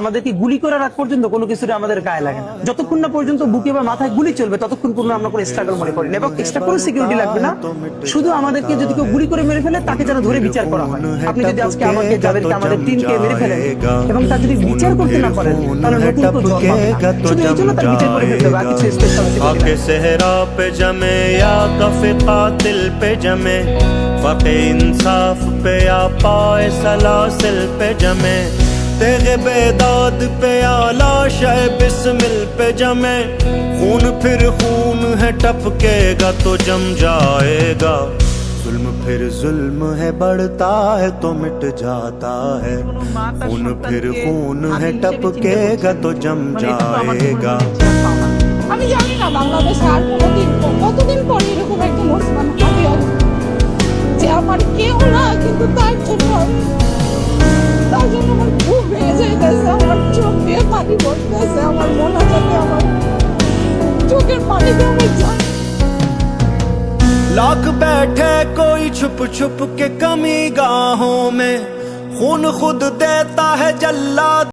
আমাদেরকে গুলি করার আগ পর্যন্ত কোনো কিছুটা আমাদের গায়ে লাগে না। যতক্ষণ না পর্যন্ত বুকে বা মাথায় গুলি চলবে ততক্ষণ পর্যন্ত আমরা কোনো স্ট্রাগল মনে করি না, এবং এক্সট্রা কোনো সিকিউরিটি লাগবে না। শুধু আমাদেরকে যদি কেউ গুলি করে মেরে ফেলে তাকে যেন ধরে বিচার করা হয়। আপনি যদি আজকে আমাকে, যাদেরকে আমাদের টিমকে মেরে ফেলেন এবং তার যদি বিচার করতে না পারেন, তাহলে নতুন কেউ জন্ম হবে না। শুধু এই জন্য তার বিচার করে ফেলতে হবে, আর কিছু স্পেশাল आके सहरा पे जमे या कफे कातिल पे जमे, फके इंसाफ पे या पाए सलासिल पे जमे, तेगे बेदाद पे या लाशे बिस्मिल पे जमे, खून फिर खून है टपकेगा तो जम जाएगा, जुल्म फिर जुल्म है बढ़ता है तो मिट जाता है, खून फिर खून है टपकेगा तो जम जाएगा। আমি জানি না বাংলাদেশে আর কতদিন পরে এরকম একটা মুসলমান হবে যে আমার কেউ না, কিন্তু তার জন্য আমার খুব ভেঙে যাইতেছে, আমার চোখ দিয়ে পানি পড়তেছে, আমার মনে যাতে আমার চোখের পানিতে আমার যায়। लाख बैठे कोई छुप छुप के कमी गाहों में, खून खुद देता है जल्लाद।